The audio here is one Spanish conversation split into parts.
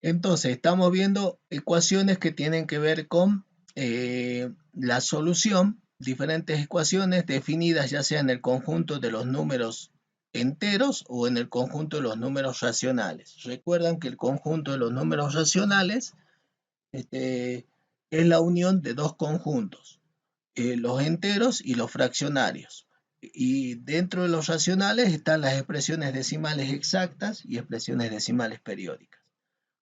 Entonces, estamos viendo ecuaciones que tienen que ver con la solución, diferentes ecuaciones definidas ya sea en el conjunto de los números enteros o en el conjunto de los números racionales. Recuerdan que el conjunto de los números racionales es la unión de dos conjuntos, los enteros y los fraccionarios. Y dentro de los racionales están las expresiones decimales exactas y expresiones decimales periódicas.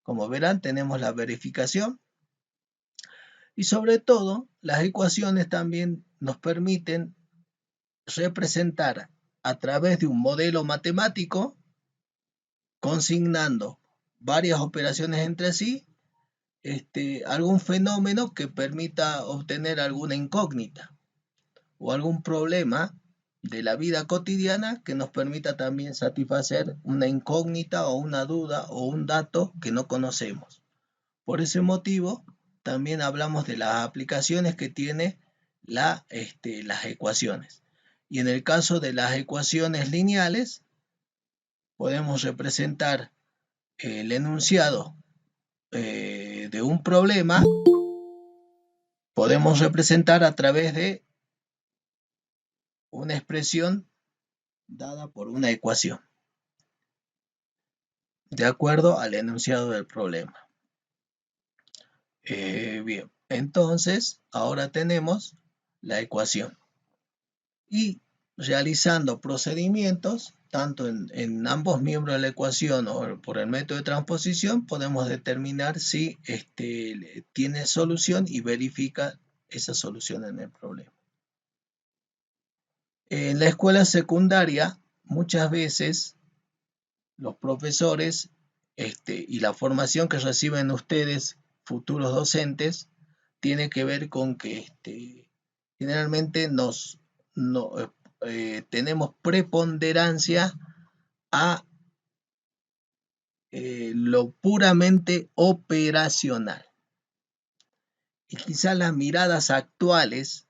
Como verán, tenemos la verificación y sobre todo las ecuaciones también nos permiten representar a través de un modelo matemático, consignando varias operaciones entre sí, algún fenómeno que permita obtener alguna incógnita o algún problema de la vida cotidiana que nos permita también satisfacer una incógnita o una duda o un dato que no conocemos. Por ese motivo, también hablamos de las aplicaciones que tiene las ecuaciones. Y en el caso de las ecuaciones lineales, podemos representar el enunciado de un problema, podemos representar a través de una expresión dada por una ecuación, de acuerdo al enunciado del problema. Bien, entonces ahora tenemos la ecuación. Y realizando procedimientos, tanto en ambos miembros de la ecuación o por el método de transposición, podemos determinar si tiene solución y verifica esa solución en el problema. En la escuela secundaria, muchas veces los profesores y la formación que reciben ustedes, futuros docentes, tiene que ver con que generalmente tenemos preponderancia a lo puramente operacional. Y quizás las miradas actuales,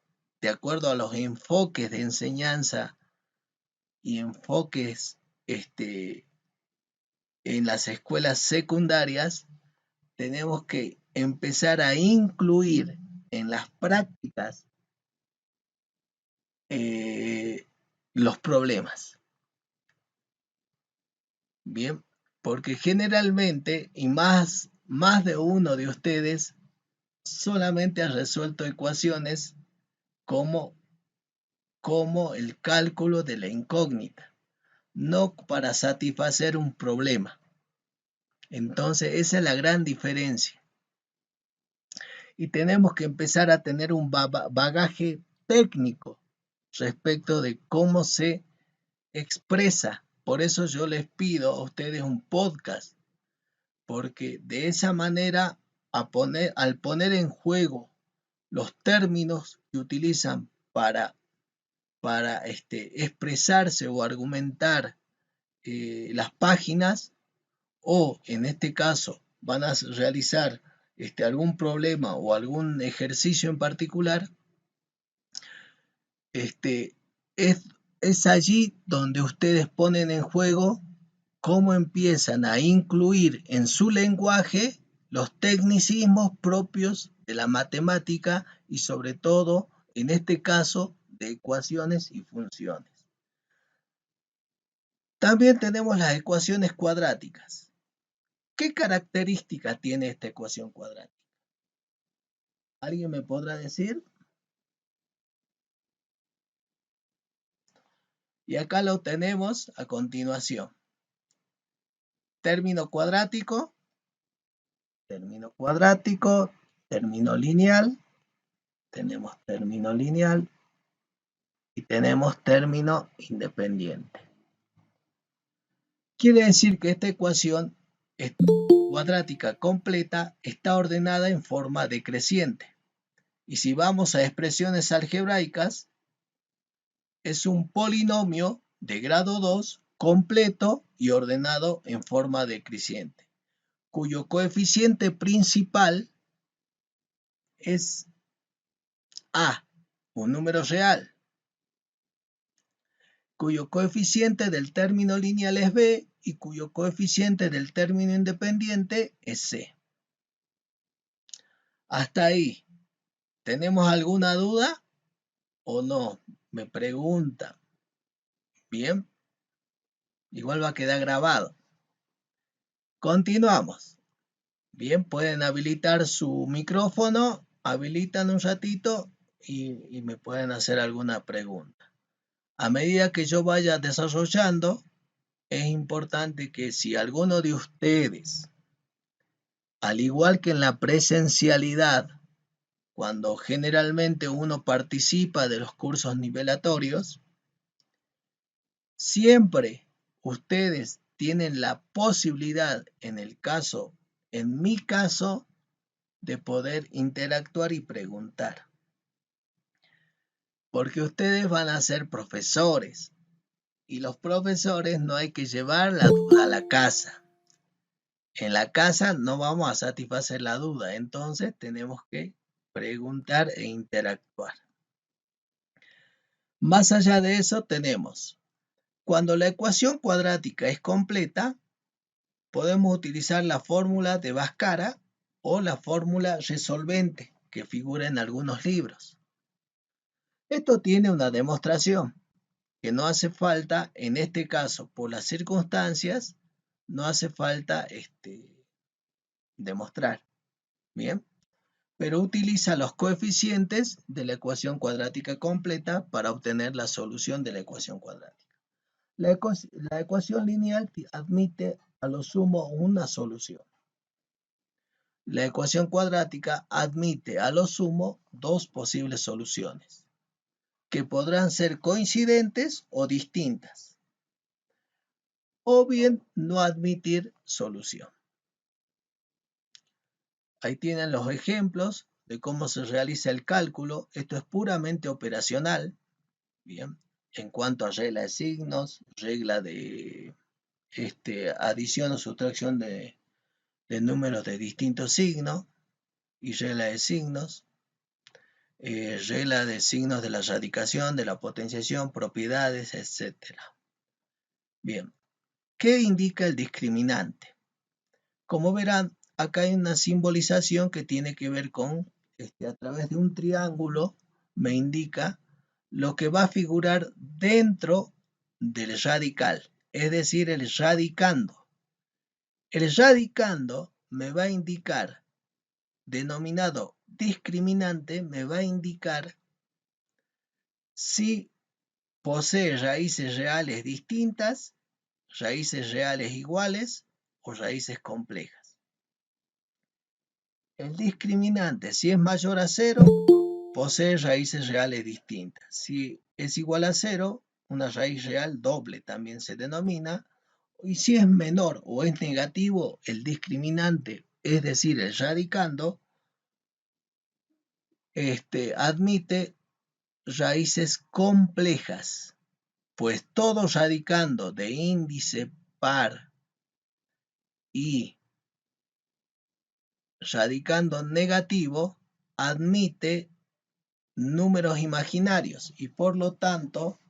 de acuerdo a los enfoques de enseñanza y enfoques en las escuelas secundarias, tenemos que empezar a incluir en las prácticas los problemas. Bien, porque generalmente, y más de uno de ustedes, solamente ha resuelto ecuaciones como el cálculo de la incógnita, no para satisfacer un problema. Entonces, esa es la gran diferencia. Y tenemos que empezar a tener un bagaje técnico respecto de cómo se expresa. Por eso yo les pido a ustedes un podcast, porque de esa manera, al poner en juego los términos que utilizan para expresarse o argumentar las páginas, o en este caso van a realizar algún problema o algún ejercicio en particular, es allí donde ustedes ponen en juego cómo empiezan a incluir en su lenguaje los tecnicismos propios de la matemática y sobre todo, en este caso, de ecuaciones y funciones. También tenemos las ecuaciones cuadráticas. ¿Qué característica tiene esta ecuación cuadrática? ¿Alguien me podrá decir? Y acá lo tenemos a continuación. Término cuadrático, término lineal, tenemos término lineal y tenemos término independiente. Quiere decir que esta ecuación cuadrática completa está ordenada en forma decreciente. Y si vamos a expresiones algebraicas, es un polinomio de grado 2 completo y ordenado en forma decreciente, cuyo coeficiente principal es A, un número real, cuyo coeficiente del término lineal es b y cuyo coeficiente del término independiente es c. Hasta ahí, ¿tenemos alguna duda o no? Me preguntan. Bien, igual va a quedar grabado. Continuamos. Bien, pueden habilitar su micrófono, habilitan un ratito y me pueden hacer alguna pregunta. A medida que yo vaya desarrollando, es importante que si alguno de ustedes, al igual que en la presencialidad, cuando generalmente uno participa de los cursos nivelatorios, siempre ustedes tienen la posibilidad, en mi caso, de poder interactuar y preguntar. Porque ustedes van a ser profesores y los profesores no hay que llevar la duda a la casa. En la casa no vamos a satisfacer la duda, entonces tenemos que preguntar e interactuar. Más allá de eso tenemos, cuando la ecuación cuadrática es completa, podemos utilizar la fórmula de Bhaskara o la fórmula resolvente que figura en algunos libros. Esto tiene una demostración que no hace falta, en este caso, por las circunstancias, no hace falta demostrar. Bien, pero utiliza los coeficientes de la ecuación cuadrática completa para obtener la solución de la ecuación cuadrática. La ecuación lineal admite a lo sumo una solución. La ecuación cuadrática admite a lo sumo dos posibles soluciones, que podrán ser coincidentes o distintas, o bien no admitir solución. Ahí tienen los ejemplos de cómo se realiza el cálculo. Esto es puramente operacional. Bien, en cuanto a regla de signos, regla de adición o sustracción de números de distintos signos y regla de signos, regla de signos de la radicación, de la potenciación, propiedades, etc. Bien, ¿qué indica el discriminante? Como verán, acá hay una simbolización que tiene que ver con, a través de un triángulo, me indica lo que va a figurar dentro del radical, es decir, el radicando. El radicando me va a indicar, denominado discriminante, me va a indicar si posee raíces reales distintas, raíces reales iguales o raíces complejas. El discriminante, si es mayor a 0, posee raíces reales distintas. Si es igual a 0, una raíz real doble también se denomina. Y si es menor o es negativo, el discriminante, es decir, el radicando, admite raíces complejas, pues todo radicando de índice par y radicando negativo admite números imaginarios y por lo tanto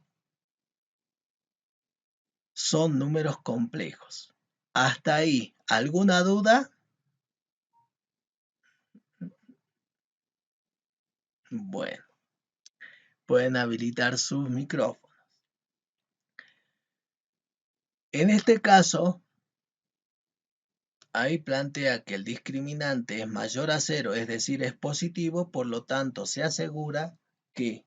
son números complejos. Hasta ahí, ¿alguna duda? Bueno, pueden habilitar sus micrófonos. En este caso, ahí plantea que el discriminante es mayor a 0, es decir, es positivo, por lo tanto se asegura que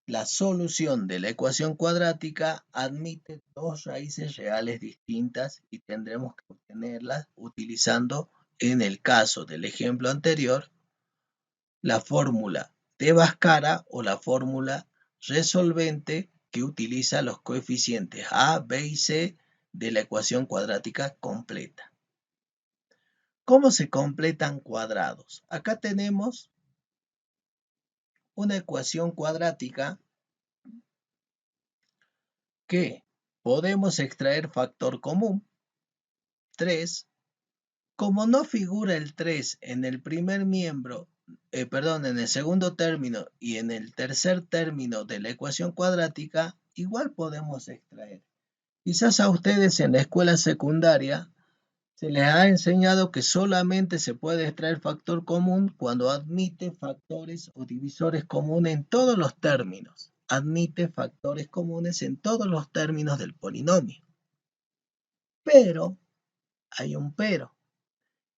la solución de la ecuación cuadrática admite dos raíces reales distintas y tendremos que obtenerlas utilizando, en el caso del ejemplo anterior, la fórmula de Bhaskara o la fórmula resolvente que utiliza los coeficientes a, b y c de la ecuación cuadrática completa. ¿Cómo se completan cuadrados? Acá tenemos una ecuación cuadrática que podemos extraer factor común, 3. Como no figura el 3 en el primer miembro, en el segundo término y en el tercer término de la ecuación cuadrática, igual podemos extraer. Quizás a ustedes en la escuela secundaria se les ha enseñado que solamente se puede extraer factor común cuando admite factores o divisores comunes en todos los términos. Admite factores comunes en todos los términos del polinomio. Pero, hay un pero,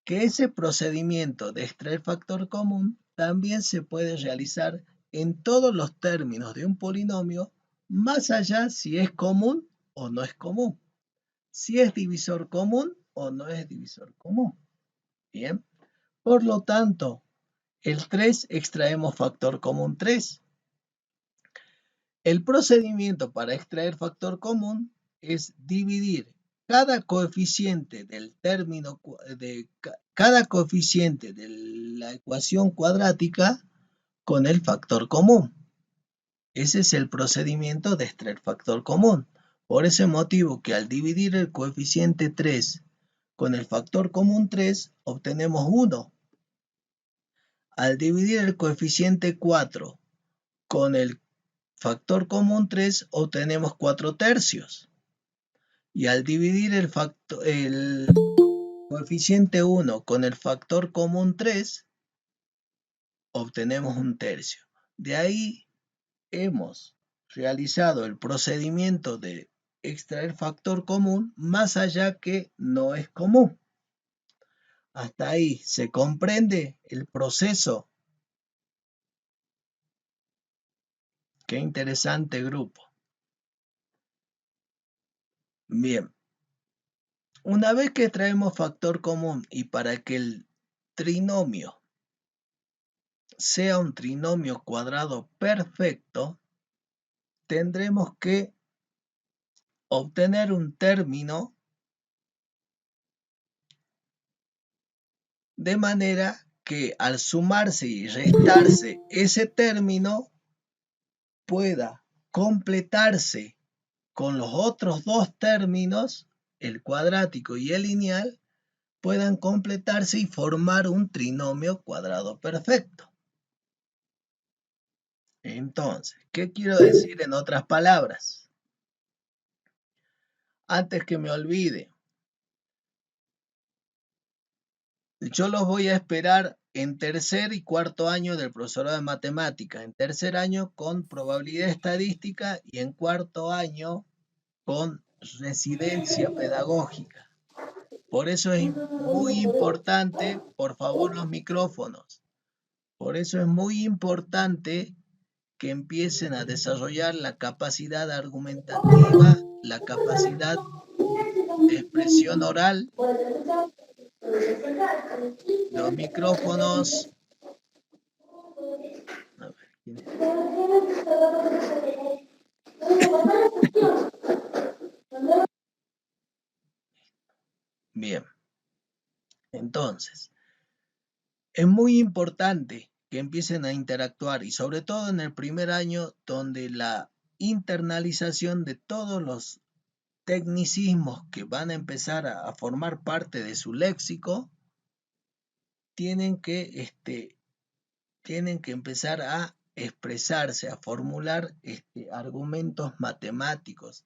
que ese procedimiento de extraer factor común también se puede realizar en todos los términos de un polinomio, más allá si es común o no es común. Si es divisor común o no es divisor común. Bien, por lo tanto, el 3 extraemos factor común 3. El procedimiento para extraer factor común es dividir cada coeficiente del término cada coeficiente de la ecuación cuadrática con el factor común. Ese es el procedimiento de extraer factor común. Por ese motivo que al dividir el coeficiente 3 con el factor común 3, obtenemos 1. Al dividir el coeficiente 4 con el factor común 3, obtenemos 4 tercios. Y al dividir el coeficiente 1 con el factor común 3, obtenemos 1 tercio. De ahí hemos realizado el procedimiento de extraer factor común más allá que no es común. Hasta ahí se comprende el proceso. Qué interesante grupo. Bien. Una vez que traemos factor común y para que el trinomio sea un trinomio cuadrado perfecto, tendremos que obtener un término de manera que al sumarse y restarse ese término pueda completarse con los otros dos términos, el cuadrático y el lineal, puedan completarse y formar un trinomio cuadrado perfecto. Entonces, ¿qué quiero decir en otras palabras? Antes que me olvide, yo los voy a esperar en tercer y cuarto año del profesorado de matemáticas. En tercer año con probabilidad estadística y en cuarto año con residencia pedagógica. Por eso es muy importante, por favor, los micrófonos. Por eso es muy importante que empiecen a desarrollar la capacidad argumentativa, la capacidad de expresión oral. Los micrófonos. A ver, ¿quién es? Bien. Entonces, es muy importante que empiecen a interactuar y sobre todo en el primer año donde la internalización de todos los tecnicismos que van a empezar a formar parte de su léxico tienen que empezar a expresarse, a formular argumentos matemáticos,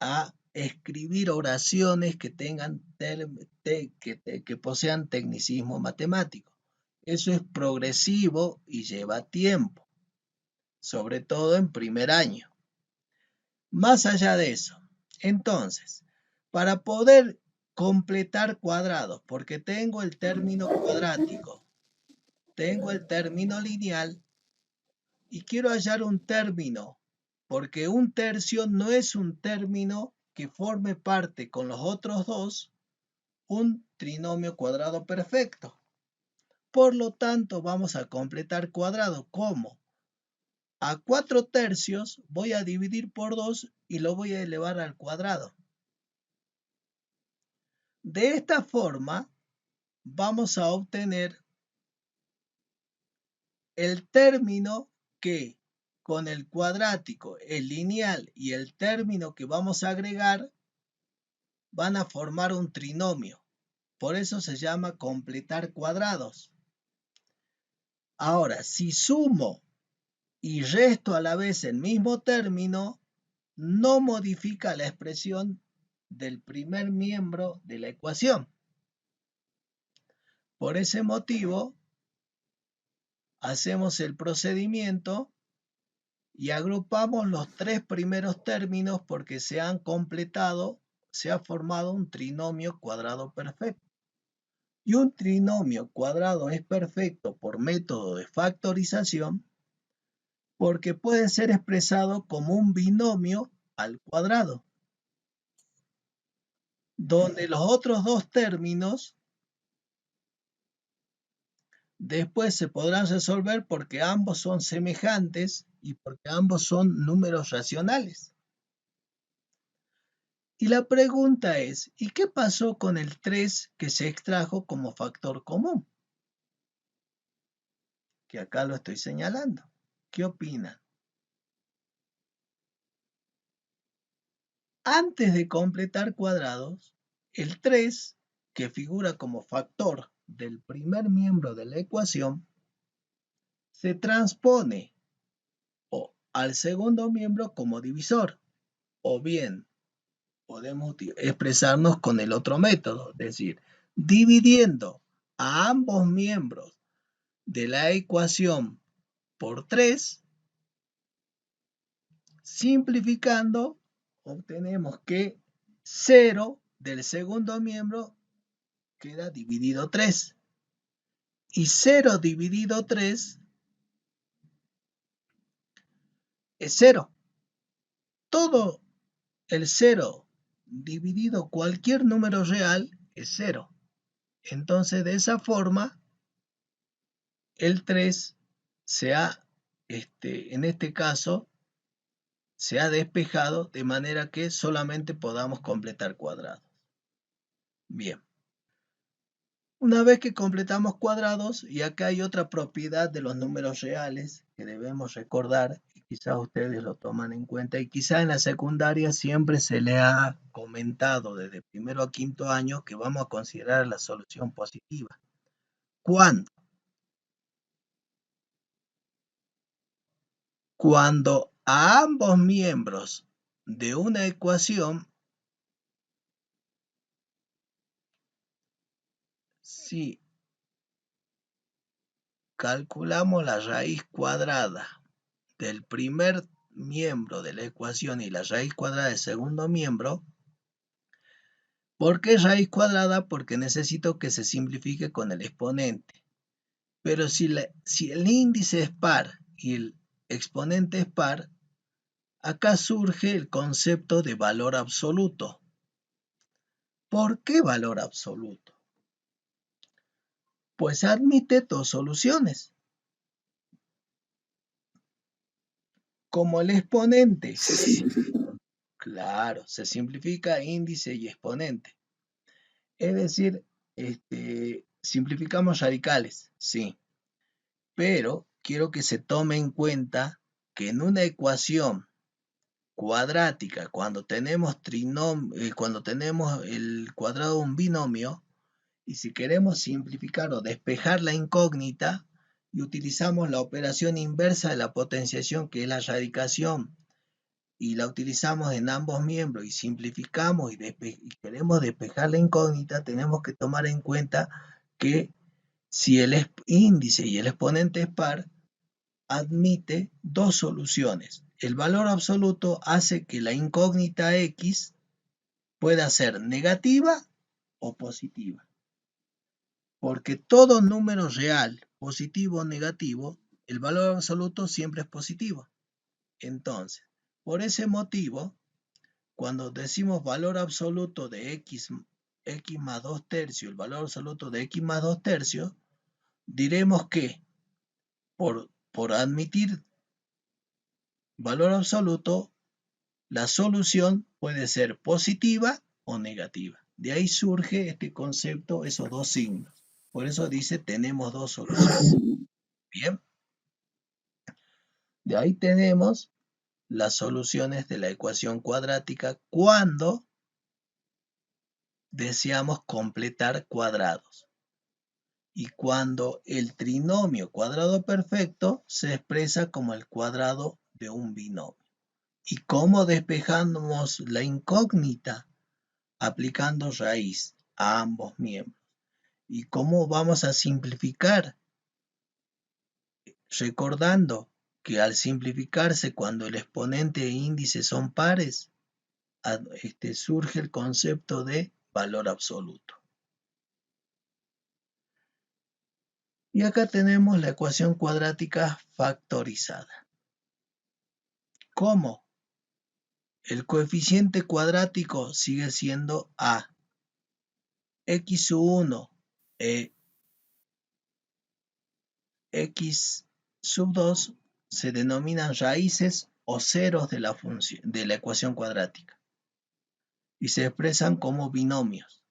a escribir oraciones que tengan que posean tecnicismo matemático. Eso es progresivo y lleva tiempo, sobre todo en primer año. Más allá de eso, entonces, para poder completar cuadrados, porque tengo el término cuadrático, tengo el término lineal y quiero hallar un término, porque un tercio no es un término que forme parte con los otros dos un trinomio cuadrado perfecto. Por lo tanto, vamos a completar cuadrado. ¿Cómo? A 4 tercios voy a dividir por 2 y lo voy a elevar al cuadrado. De esta forma, vamos a obtener el término que con el cuadrático, el lineal y el término que vamos a agregar van a formar un trinomio. Por eso se llama completar cuadrados. Ahora, si sumo y resto a la vez el mismo término, no modifica la expresión del primer miembro de la ecuación. Por ese motivo, hacemos el procedimiento y agrupamos los tres primeros términos porque se han completado, se ha formado un trinomio cuadrado perfecto. Y un trinomio cuadrado es perfecto por método de factorización porque puede ser expresado como un binomio al cuadrado, donde los otros dos términos después se podrán resolver porque ambos son semejantes y porque ambos son números racionales. Y la pregunta es, ¿y qué pasó con el 3 que se extrajo como factor común? Que acá lo estoy señalando. ¿Qué opinan? Antes de completar cuadrados, el 3, que figura como factor del primer miembro de la ecuación, se transpone al segundo miembro como divisor, o bien podemos expresarnos con el otro método, es decir, dividiendo a ambos miembros de la ecuación por 3, simplificando, obtenemos que 0 del segundo miembro queda dividido 3. Y 0 dividido 3 es 0. Todo el 0 dividido cualquier número real es 0. Entonces, de esa forma, el 3 se ha, en este caso, se ha despejado de manera que solamente podamos completar cuadrados. Bien. Una vez que completamos cuadrados, y acá hay otra propiedad de los números reales que debemos recordar, y quizás ustedes lo toman en cuenta, y quizás en la secundaria siempre se le ha comentado desde primero a quinto año que vamos a considerar la solución positiva. ¿Cuándo? Cuando a ambos miembros de una ecuación, si calculamos la raíz cuadrada del primer miembro de la ecuación y la raíz cuadrada del segundo miembro, ¿por qué raíz cuadrada? Porque necesito que se simplifique con el exponente. Pero si el índice es par y el exponente es par, acá surge el concepto de valor absoluto. ¿Por qué valor absoluto? Pues admite dos soluciones. Como el exponente, claro, se simplifica índice y exponente. Es decir, simplificamos radicales, sí. Pero quiero que se tome en cuenta que en una ecuación cuadrática, cuando tenemos el cuadrado de un binomio, y si queremos simplificar o despejar la incógnita, y utilizamos la operación inversa de la potenciación, que es la radicación, y la utilizamos en ambos miembros y simplificamos y queremos despejar la incógnita, tenemos que tomar en cuenta que si el índice y el exponente es par, admite dos soluciones. El valor absoluto hace que la incógnita x pueda ser negativa o positiva. Porque todo número real, positivo o negativo, el valor absoluto siempre es positivo. Entonces, por ese motivo, cuando decimos valor absoluto de x más 2 tercios, el valor absoluto de x más 2 tercios, diremos que por admitir valor absoluto, la solución puede ser positiva o negativa. De ahí surge este concepto, esos dos signos. Por eso dice tenemos dos soluciones. Bien. De ahí tenemos las soluciones de la ecuación cuadrática cuando deseamos completar cuadrados. Y cuando el trinomio cuadrado perfecto se expresa como el cuadrado de un binomio. ¿Y cómo despejamos la incógnita? Aplicando raíz a ambos miembros. ¿Y cómo vamos a simplificar? Recordando que al simplificarse, cuando el exponente e índice son pares, surge el concepto de valor absoluto. Y acá tenemos la ecuación cuadrática factorizada. ¿Cómo? El coeficiente cuadrático sigue siendo a. X sub 1 e X sub 2 se denominan raíces o ceros de la ecuación cuadrática y se expresan como binomios.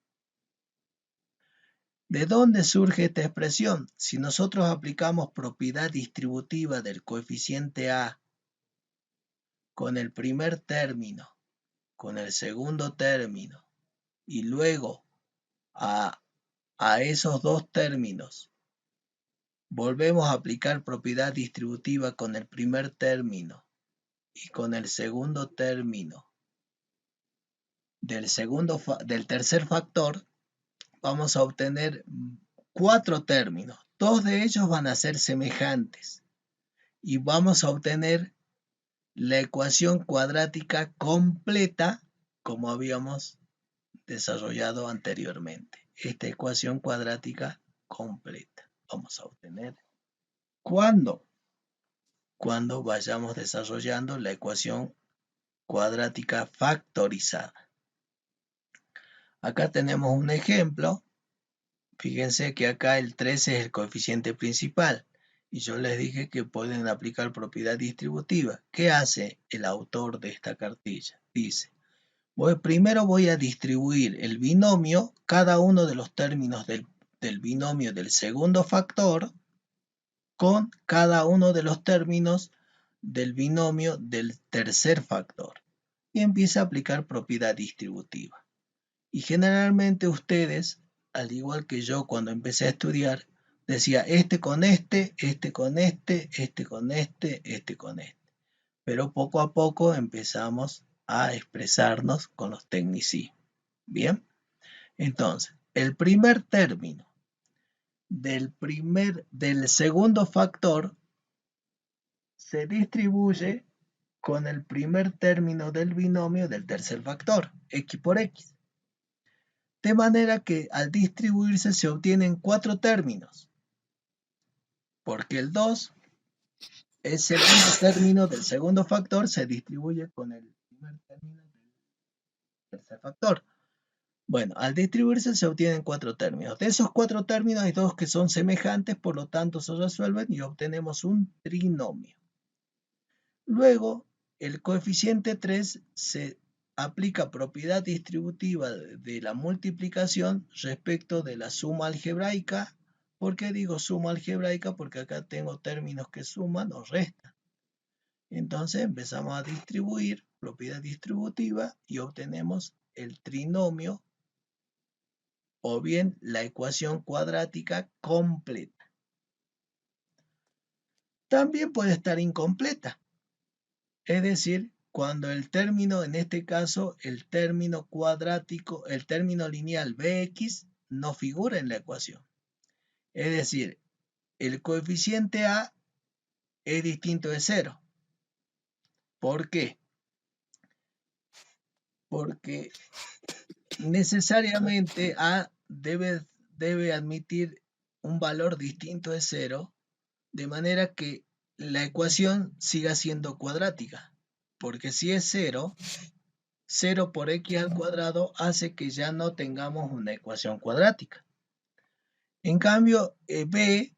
¿De dónde surge esta expresión? Si nosotros aplicamos propiedad distributiva del coeficiente a con el primer término, con el segundo término y luego a esos dos términos volvemos a aplicar propiedad distributiva con el primer término y con el segundo término del tercer factor, vamos a obtener 4 términos. 2 de ellos van a ser semejantes y vamos a obtener la ecuación cuadrática completa como habíamos desarrollado anteriormente. Esta ecuación cuadrática completa vamos a obtener cuando vayamos desarrollando la ecuación cuadrática factorizada. Acá tenemos un ejemplo. Fíjense que acá el 13 es el coeficiente principal y yo les dije que pueden aplicar propiedad distributiva. ¿Qué hace el autor de esta cartilla? Dice, primero voy a distribuir el binomio, cada uno de los términos del binomio del segundo factor con cada uno de los términos del binomio del tercer factor. Y empieza a aplicar propiedad distributiva. Y generalmente ustedes, al igual que yo cuando empecé a estudiar, decía este con este, este con este, este con este, este con este. Pero poco a poco empezamos a expresarnos con los tecnicismos. Bien, entonces, el primer término del segundo factor se distribuye con el primer término del binomio del tercer factor, x por x. De manera que al distribuirse se obtienen 4 términos, porque el 2, el segundo término del segundo factor, se distribuye con el primer término del tercer factor. Bueno, al distribuirse se obtienen 4 términos. De esos 4 términos hay 2 que son semejantes, por lo tanto se resuelven y obtenemos un trinomio. Luego, el coeficiente 3 se aplica propiedad distributiva de la multiplicación respecto de la suma algebraica. ¿Por qué digo suma algebraica? Porque acá tengo términos que suman o restan. Entonces empezamos a distribuir propiedad distributiva y obtenemos el trinomio o bien la ecuación cuadrática completa. También puede estar incompleta. Es decir, cuando el término, en este caso, el término cuadrático, el término lineal bx no figura en la ecuación. Es decir, el coeficiente a es distinto de 0. ¿Por qué? Porque necesariamente a debe admitir un valor distinto de 0, de manera que la ecuación siga siendo cuadrática. Porque si es 0, 0 por x al cuadrado hace que ya no tengamos una ecuación cuadrática. En cambio, b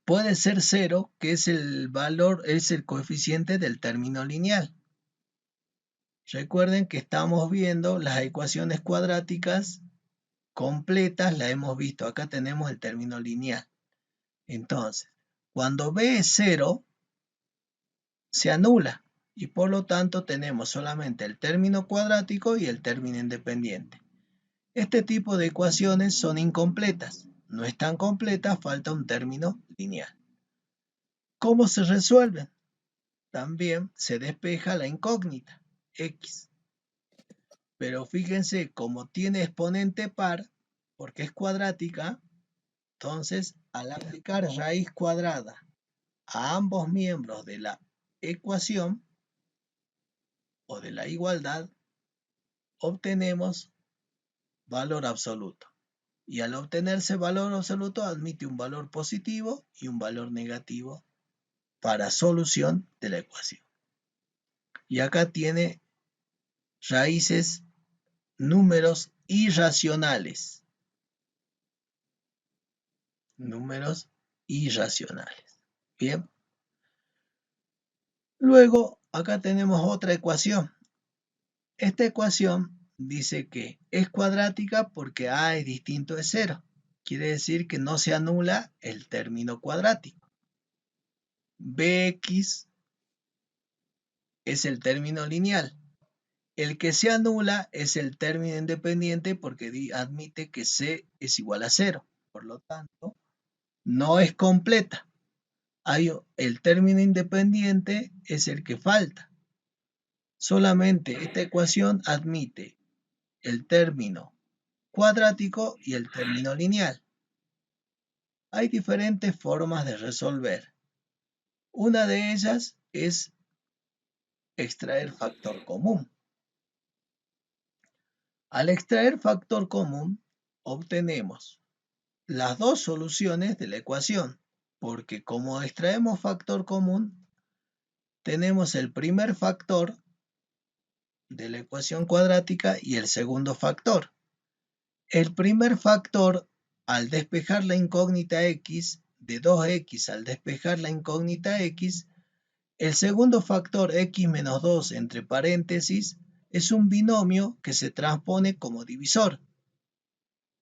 puede ser 0, que es el valor, es el coeficiente del término lineal. Recuerden que estamos viendo las ecuaciones cuadráticas completas, la hemos visto. Acá tenemos el término lineal. Entonces, cuando b es 0, se anula. Y por lo tanto tenemos solamente el término cuadrático y el término independiente. Este tipo de ecuaciones son incompletas. No están completas, falta un término lineal. ¿Cómo se resuelven? también se despeja la incógnita, x. Pero fíjense, como tiene exponente par, porque es cuadrática, entonces al aplicar raíz cuadrada a ambos miembros de la ecuación o de la igualdad, obtenemos valor absoluto. Y al obtenerse valor absoluto admite un valor positivo y un valor negativo para solución de la ecuación. Y acá tiene raíces, números irracionales. Números irracionales. Bien. Luego, acá tenemos otra ecuación. Esta ecuación dice que es cuadrática porque A es distinto de 0. Quiere decir que no se anula el término cuadrático. Bx es el término lineal. El que se anula es el término independiente porque admite que C es igual a 0. Por lo tanto, no es completa. El término independiente es el que falta. Solamente esta ecuación admite el término cuadrático y el término lineal. Hay diferentes formas de resolver. Una de ellas es extraer factor común. Al extraer factor común, obtenemos las dos soluciones de la ecuación, porque como extraemos factor común, tenemos el primer factor de la ecuación cuadrática y el segundo factor. El primer factor, al despejar la incógnita x, de 2x al despejar la incógnita x, el segundo factor x menos 2 entre paréntesis es un binomio que se transpone como divisor,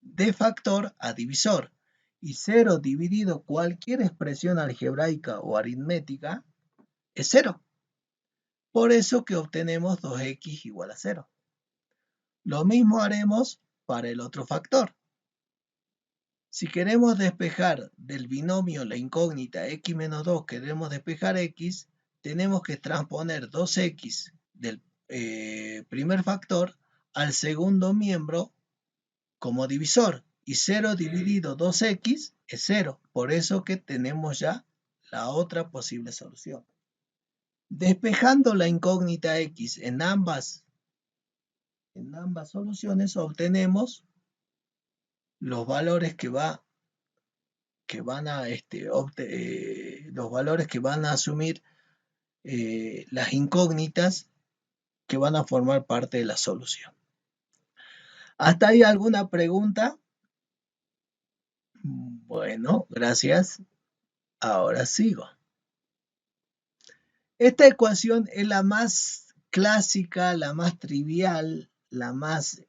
de factor a divisor, y 0 dividido cualquier expresión algebraica o aritmética es 0. Por eso que obtenemos 2x igual a 0. Lo mismo haremos para el otro factor. Si queremos despejar del binomio la incógnita x menos 2, queremos despejar x, tenemos que transponer 2x del primer factor al segundo miembro como divisor. Y 0 dividido 2x es 0. Por eso que tenemos ya la otra posible solución. Despejando la incógnita x en ambas soluciones obtenemos los valores que van a los valores que van a asumir las incógnitas que van a formar parte de la solución. ¿Hasta ahí alguna pregunta? Bueno, gracias. Ahora sigo. Esta ecuación es la más clásica, la más trivial, la más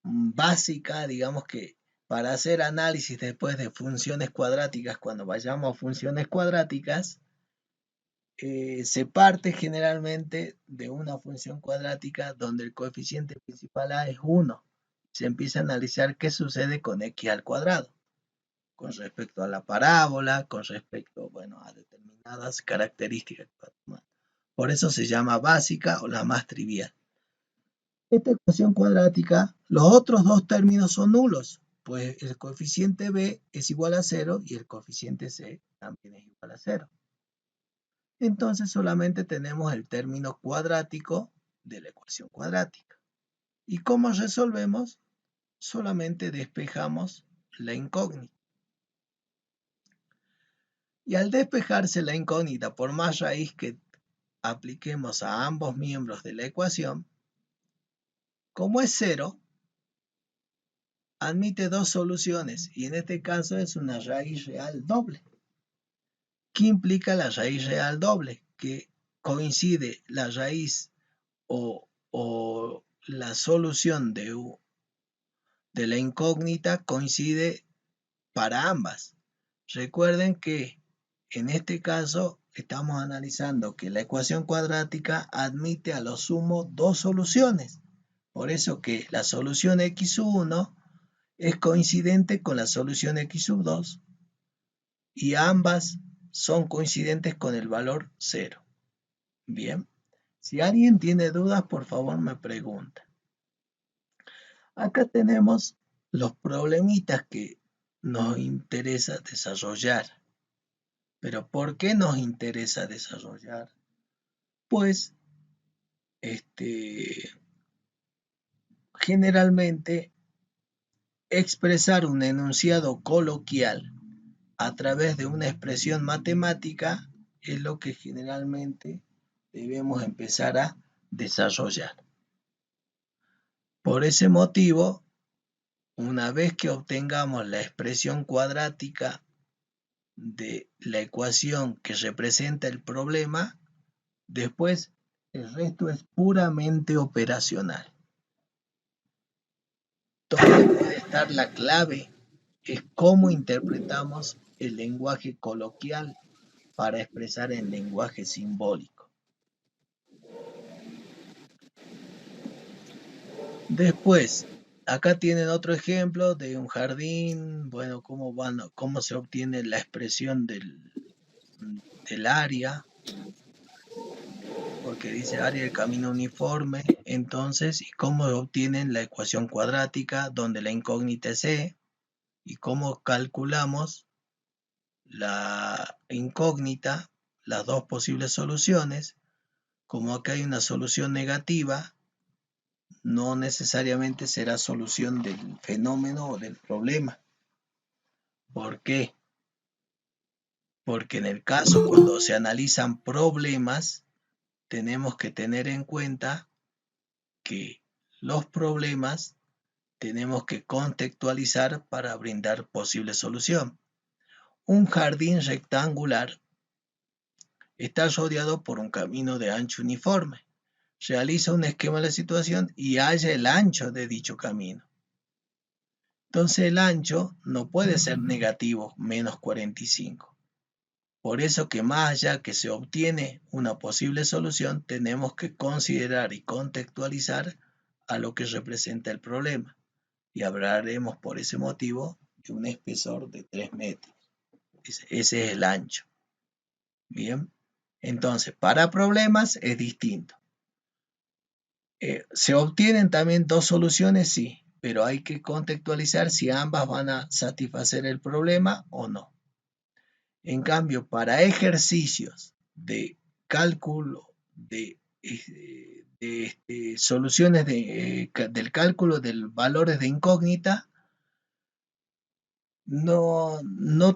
básica, digamos que para hacer análisis después de funciones cuadráticas, cuando vayamos a funciones cuadráticas, se parte generalmente de una función cuadrática donde el coeficiente principal a es 1. Se empieza a analizar qué sucede con x al cuadrado, con respecto a la parábola, con respecto, bueno, a determinadas características. Por eso se llama básica o la más trivial. Esta ecuación cuadrática, los otros dos términos son nulos, pues el coeficiente b es igual a 0 y el coeficiente c también es igual a 0. Entonces solamente tenemos el término cuadrático de la ecuación cuadrática. ¿Y cómo resolvemos? Solamente despejamos la incógnita. Y al despejarse la incógnita, por más raíz que apliquemos a ambos miembros de la ecuación, como es 0, admite dos soluciones y en este caso es una raíz real doble. ¿Qué implica la raíz real doble? Que coincide la raíz o la solución de la incógnita coincide para ambas. Recuerden que en este caso estamos analizando que la ecuación cuadrática admite a lo sumo dos soluciones. Por eso que la solución x sub 1 es coincidente con la solución x sub 2 y ambas son coincidentes con el valor 0. Bien, si alguien tiene dudas, por favor me pregunta. Acá tenemos los problemitas que nos interesa desarrollar. ¿Pero por qué nos interesa desarrollar? Pues, generalmente expresar un enunciado coloquial a través de una expresión matemática es lo que generalmente debemos empezar a desarrollar. Por ese motivo, una vez que obtengamos la expresión cuadrática de la ecuación que representa el problema, después el resto es puramente operacional. Donde puede estar la clave es cómo interpretamos el lenguaje coloquial para expresar el lenguaje simbólico. Después, acá tienen otro ejemplo de un jardín, bueno, cómo se obtiene la expresión del área, porque dice área del camino uniforme, entonces, y cómo obtienen la ecuación cuadrática, donde la incógnita es E, y cómo calculamos la incógnita, las dos posibles soluciones. Como acá hay una solución negativa, no necesariamente será solución del fenómeno o del problema. ¿Por qué? Porque en el caso cuando se analizan problemas, tenemos que tener en cuenta que los problemas tenemos que contextualizar para brindar posible solución. Un jardín rectangular está rodeado por un camino de ancho uniforme. Realiza un esquema de la situación y halla el ancho de dicho camino. Entonces el ancho no puede ser negativo, menos 45. Por eso que más allá que se obtiene una posible solución, tenemos que considerar y contextualizar a lo que representa el problema. Y hablaremos por ese motivo de un espesor de 3 metros. Ese es el ancho. Bien, entonces para problemas es distinto. ¿Se obtienen también dos soluciones? Sí, pero hay que contextualizar si ambas van a satisfacer el problema o no. En cambio, para ejercicios de cálculo de soluciones del cálculo de valores de incógnita, no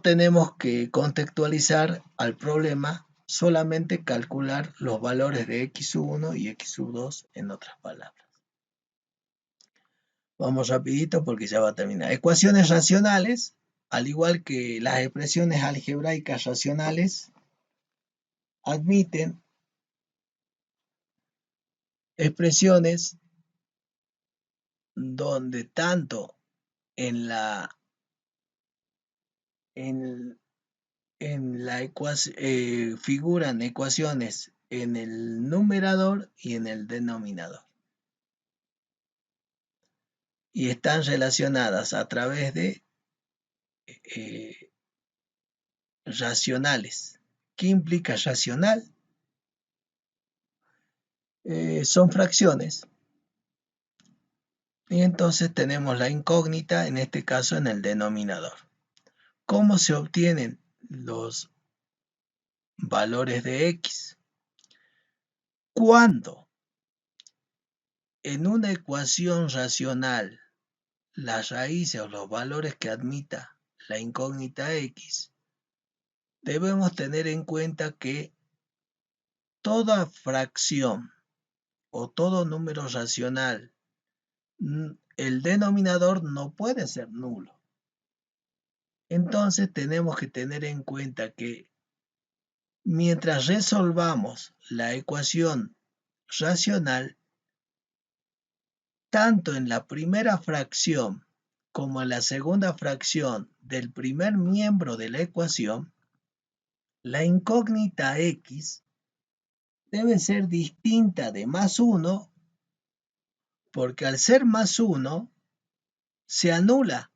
tenemos que contextualizar al problema, solamente calcular los valores de x1 y x2 en otras palabras. Vamos rapidito porque ya va a terminar. Ecuaciones racionales, al igual que las expresiones algebraicas racionales, admiten expresiones donde tanto en la ecuación figuran ecuaciones en el numerador y en el denominador. Y están relacionadas a través de racionales. ¿Qué implica racional? Son fracciones. Y entonces tenemos la incógnita, en este caso en el denominador. ¿Cómo se obtienen los valores de x? Cuando en una ecuación racional las raíces o los valores que admita la incógnita x, debemos tener en cuenta que toda fracción o todo número racional, el denominador no puede ser nulo. Entonces tenemos que tener en cuenta que mientras resolvamos la ecuación racional, tanto en la primera fracción como en la segunda fracción del primer miembro de la ecuación, la incógnita x debe ser distinta de más 1, porque al ser más 1 se anula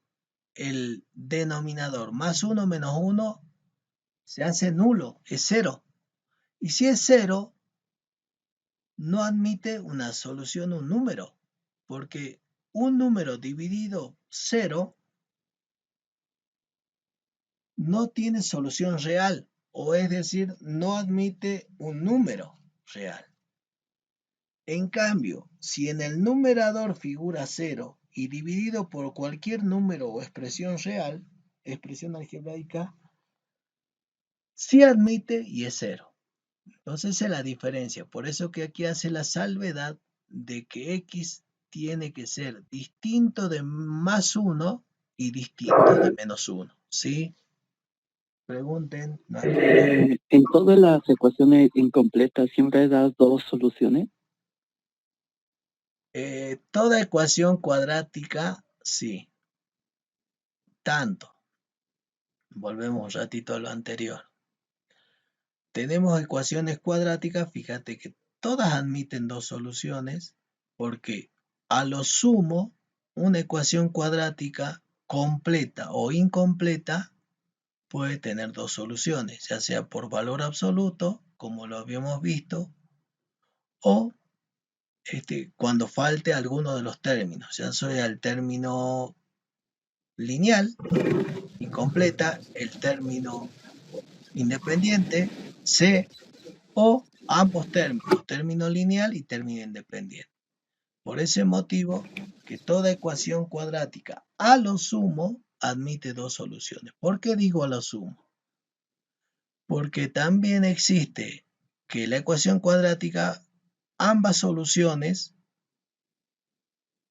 el denominador. Más 1 menos 1 se hace nulo, es 0. Y si es 0, no admite una solución, un número, porque un número dividido 0 no tiene solución real, o es decir, no admite un número real. En cambio, si en el numerador figura 0 y dividido por cualquier número o expresión real, expresión algebraica, sí admite y es 0. Entonces esa es la diferencia. Por eso que aquí hace la salvedad de que x tiene que ser distinto de más 1 y distinto de menos 1. ¿Sí? Pregunten, no hay problema. En todas las ecuaciones incompletas siempre das dos soluciones. Toda ecuación cuadrática, sí. Tanto. Volvemos un ratito a lo anterior. Tenemos ecuaciones cuadráticas, fíjate que todas admiten dos soluciones, porque a lo sumo, una ecuación cuadrática completa o incompleta puede tener dos soluciones, ya sea por valor absoluto, como lo habíamos visto, o cuando falte alguno de los términos, ya sea el término lineal, incompleta, el término independiente, C, o ambos términos, término lineal y término independiente. Por ese motivo, que toda ecuación cuadrática a lo sumo admite dos soluciones. ¿Por qué digo a lo sumo? Porque también existe que la ecuación cuadrática, ambas soluciones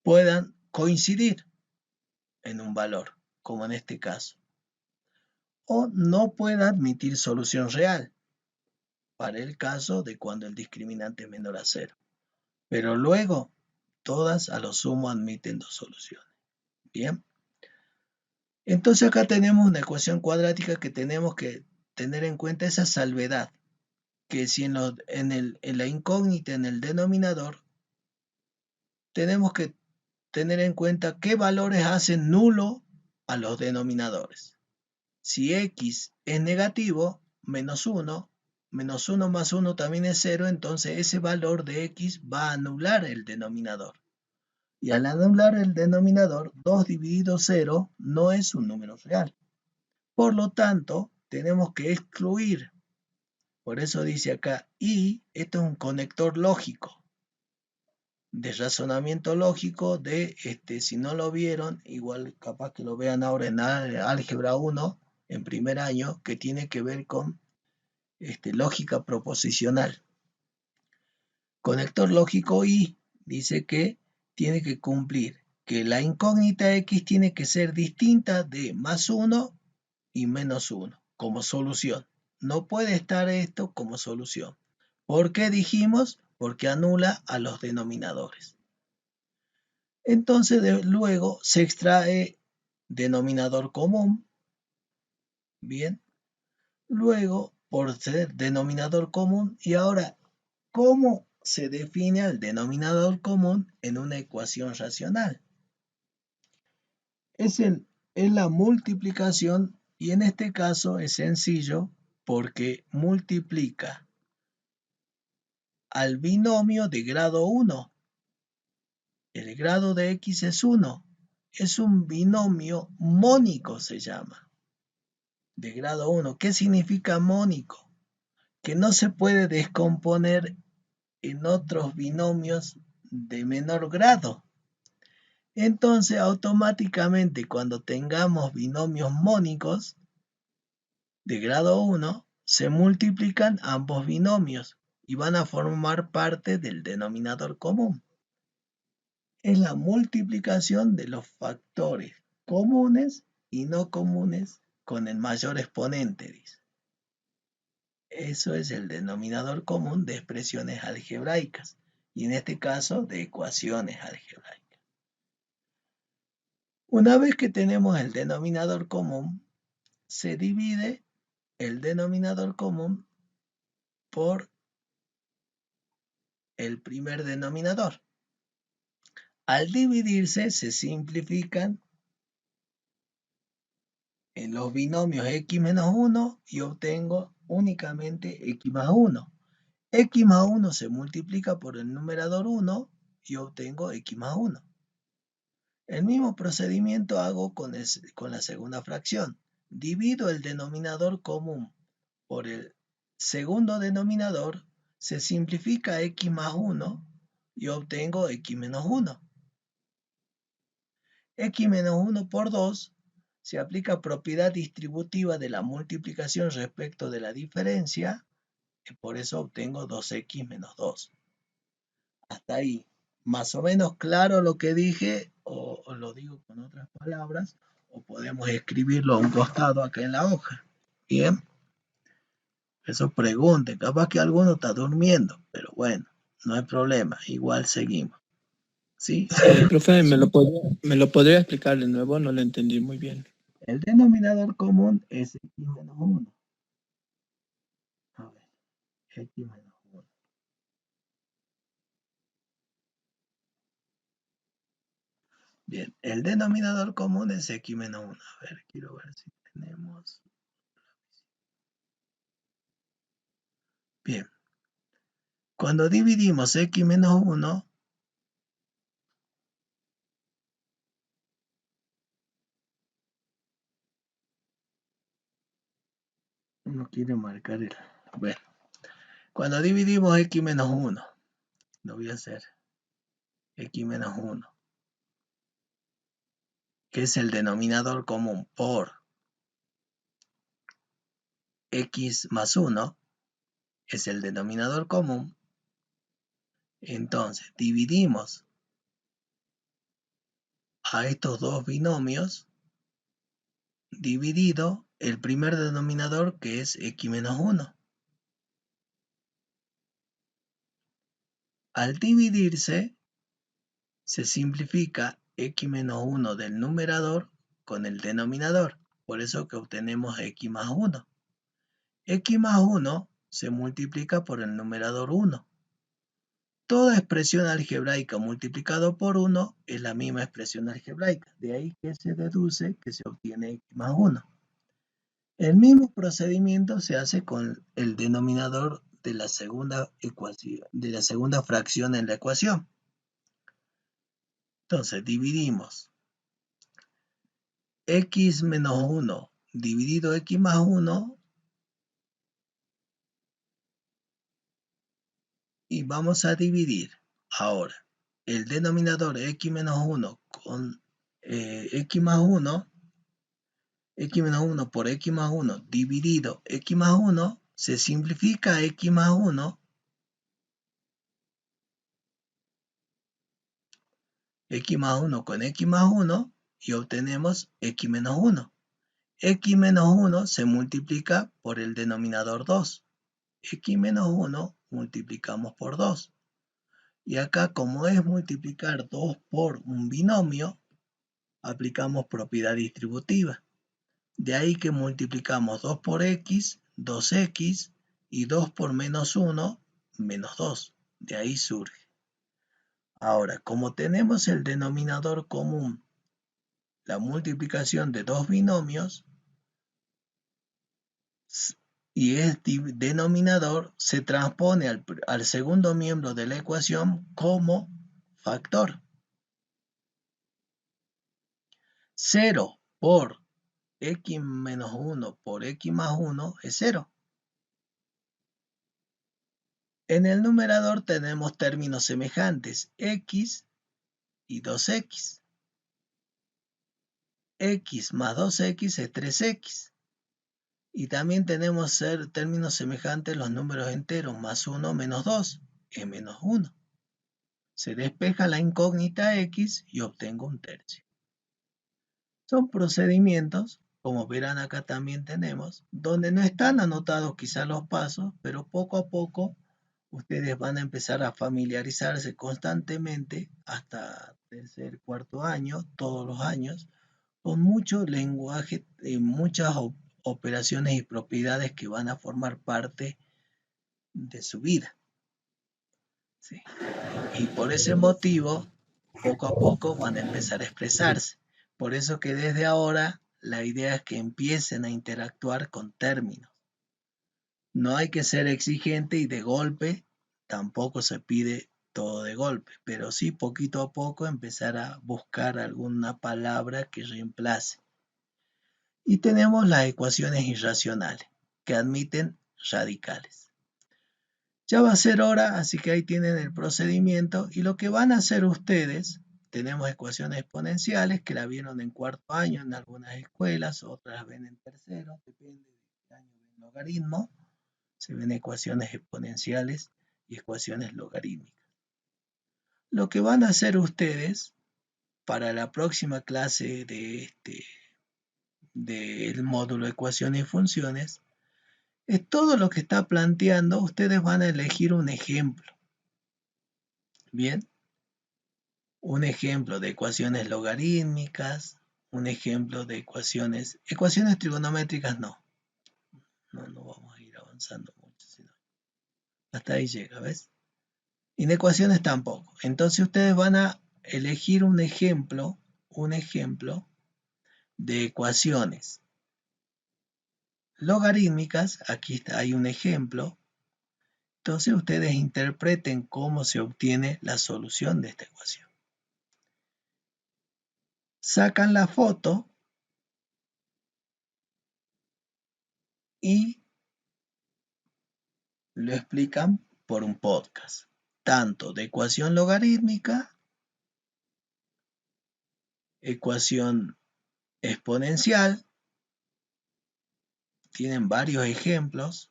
puedan coincidir en un valor, como en este caso, o no pueda admitir solución real, para el caso de cuando el discriminante es menor a 0. Pero luego, todas a lo sumo admiten dos soluciones. Bien. Entonces acá tenemos una ecuación cuadrática que tenemos que tener en cuenta esa salvedad, que si en la incógnita, en el denominador, tenemos que tener en cuenta qué valores hacen nulo a los denominadores. Si x es negativo, menos 1 más 1 también es 0, entonces ese valor de x va a anular el denominador. Y al anular el denominador, 2 dividido 0 no es un número real. Por lo tanto, tenemos que excluir. Por eso dice acá, y esto es un conector lógico, de razonamiento lógico, si no lo vieron, igual capaz que lo vean ahora en álgebra 1, en primer año, que tiene que ver con lógica proposicional. Conector lógico y dice que tiene que cumplir que la incógnita x tiene que ser distinta de más 1 y menos 1 como solución. No puede estar esto como solución. ¿Por qué dijimos? Porque anula a los denominadores. Entonces luego se extrae denominador común. Bien. Luego, por ser denominador común, y ahora, ¿cómo se define el denominador común en una ecuación racional? Es la multiplicación, y en este caso es sencillo porque multiplica al binomio de grado 1. El grado de x es 1. Es un binomio mónico, se llama, de grado 1. ¿Qué significa mónico? Que no se puede descomponer en otros binomios de menor grado. Entonces, automáticamente, cuando tengamos binomios mónicos de grado 1, se multiplican ambos binomios y van a formar parte del denominador común. Es la multiplicación de los factores comunes y no comunes con el mayor exponente, dice. Eso es el denominador común de expresiones algebraicas y en este caso de ecuaciones algebraicas. Una vez que tenemos el denominador común, se divide el denominador común por el primer denominador. Al dividirse se simplifican en los binomios x menos 1 y obtengo únicamente x más 1. X más 1 se multiplica por el numerador 1 y obtengo X más 1. El mismo procedimiento hago con la segunda fracción. Divido el denominador común por el segundo denominador, se simplifica X más 1 y obtengo X menos 1. X menos 1 por 2 se aplica propiedad distributiva de la multiplicación respecto de la diferencia, y por eso obtengo 2x menos 2. Hasta ahí, más o menos claro lo que dije, o lo digo con otras palabras, o podemos escribirlo a un costado acá en la hoja. Bien, eso pregunte, capaz que alguno está durmiendo, pero bueno, no hay problema, igual seguimos. ¿Sí? Profe, ¿me lo podría explicar de nuevo? No lo entendí muy bien. El denominador común es x menos 1. A ver, x menos 1. Bien, el denominador común es x menos 1. A ver, quiero ver si tenemos. Bien. Cuando dividimos x menos 1, uno quiere marcar el... Bueno, cuando dividimos x menos 1, lo voy a hacer. X menos 1, que es el denominador común por x más 1, es el denominador común. Entonces, dividimos a estos dos binomios dividido el primer denominador, que es x menos 1. Al dividirse, se simplifica x menos 1 del numerador con el denominador. Por eso que obtenemos x más 1. X más 1 se multiplica por el numerador 1. Toda expresión algebraica multiplicado por 1 es la misma expresión algebraica. De ahí que se deduce que se obtiene x más 1. El mismo procedimiento se hace con el denominador de la segunda ecuación, de la segunda fracción en la ecuación. Entonces dividimos x menos 1 dividido x más 1 y vamos a dividir ahora el denominador x menos 1 con x más 1, x menos 1 por x más 1 dividido x más 1, se simplifica x más 1, x más 1 con x más 1 y obtenemos x menos 1. X menos 1 se multiplica por el denominador 2. X menos 1 multiplicamos por 2. Y acá, como es multiplicar 2 por un binomio, aplicamos propiedad distributiva. De ahí que multiplicamos 2 por x, 2x, y 2 por menos 1, menos 2. De ahí surge. Ahora, como tenemos el denominador común, la multiplicación de dos binomios, y el denominador se transpone al segundo miembro de la ecuación como factor. 0 por x menos 1 por x más 1 es 0. En el numerador tenemos términos semejantes, x y 2x. X más 2x es 3x. Y también tenemos términos semejantes los números enteros, más 1 menos 2 es menos 1. Se despeja la incógnita x y obtengo un tercio. Son procedimientos, como verán acá también tenemos, donde no están anotados quizás los pasos, pero poco a poco ustedes van a empezar a familiarizarse constantemente hasta tercer, cuarto año, todos los años, con mucho lenguaje y muchas operaciones y propiedades que van a formar parte de su vida. ¿Sí? Y por ese motivo, poco a poco van a empezar a expresarse. Por eso que desde ahora la idea es que empiecen a interactuar con términos. No hay que ser exigente y de golpe tampoco se pide todo de golpe, pero sí poquito a poco empezar a buscar alguna palabra que reemplace. Y tenemos las ecuaciones irracionales, que admiten radicales. Ya va a ser hora, así que ahí tienen el procedimiento. Y lo que van a hacer ustedes, tenemos ecuaciones exponenciales que la vieron en cuarto año en algunas escuelas, otras las ven en tercero, depende de qué año ven logaritmo. Se ven ecuaciones exponenciales y ecuaciones logarítmicas. Lo que van a hacer ustedes para la próxima clase del módulo ecuaciones y funciones es todo lo que está planteando. Ustedes van a elegir un ejemplo. Bien, un ejemplo de ecuaciones logarítmicas, un ejemplo de ecuaciones trigonométricas no vamos a ir avanzando mucho, sino hasta ahí llega, ¿ves? Y en ecuaciones tampoco. Entonces ustedes van a elegir un ejemplo de ecuaciones logarítmicas. Aquí hay un ejemplo. Entonces ustedes interpreten cómo se obtiene la solución de esta ecuación. Sacan la foto y lo explican por un podcast, tanto de ecuación logarítmica, ecuación exponencial, tienen varios ejemplos,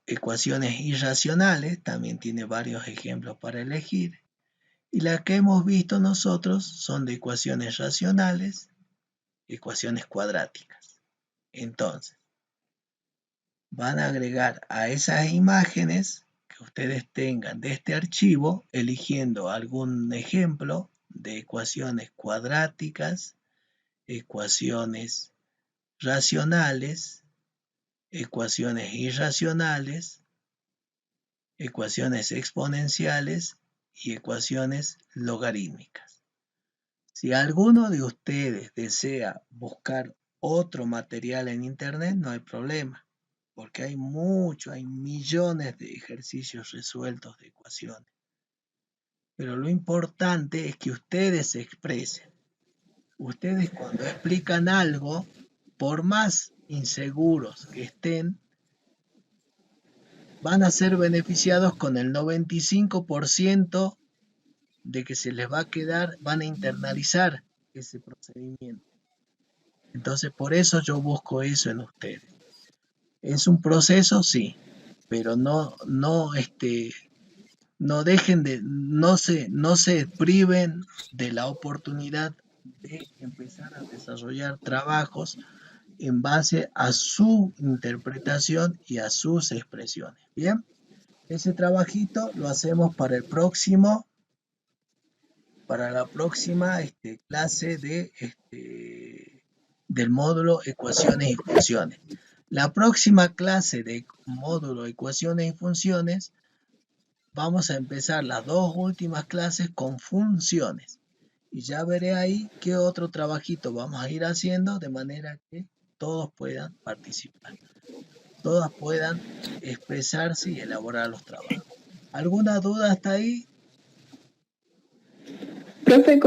ecuaciones irracionales, también tiene varios ejemplos para elegir, y las que hemos visto nosotros son de ecuaciones racionales, ecuaciones cuadráticas. Entonces, van a agregar a esas imágenes que ustedes tengan de este archivo, eligiendo algún ejemplo de ecuaciones cuadráticas, ecuaciones racionales, ecuaciones irracionales, ecuaciones exponenciales y ecuaciones logarítmicas. Si alguno de ustedes desea buscar otro material en internet, no hay problema, porque hay millones de ejercicios resueltos de ecuaciones. Pero lo importante es que ustedes se expresen. Ustedes cuando explican algo, por más inseguros que estén, van a ser beneficiados con el 95% de que se les va a quedar, van a internalizar ese procedimiento. Entonces, por eso yo busco eso en ustedes. ¿Es un proceso? Sí, pero no dejen de, no se priven de la oportunidad de empezar a desarrollar trabajos en base a su interpretación y a sus expresiones. Bien, ese trabajito lo hacemos para la próxima clase del módulo ecuaciones y funciones. La próxima clase de módulo ecuaciones y funciones vamos a empezar las dos últimas clases con funciones. Y ya veré ahí qué otro trabajito vamos a ir haciendo de manera que todos puedan participar. Todas puedan expresarse y elaborar los trabajos. ¿Alguna duda hasta ahí? Profe,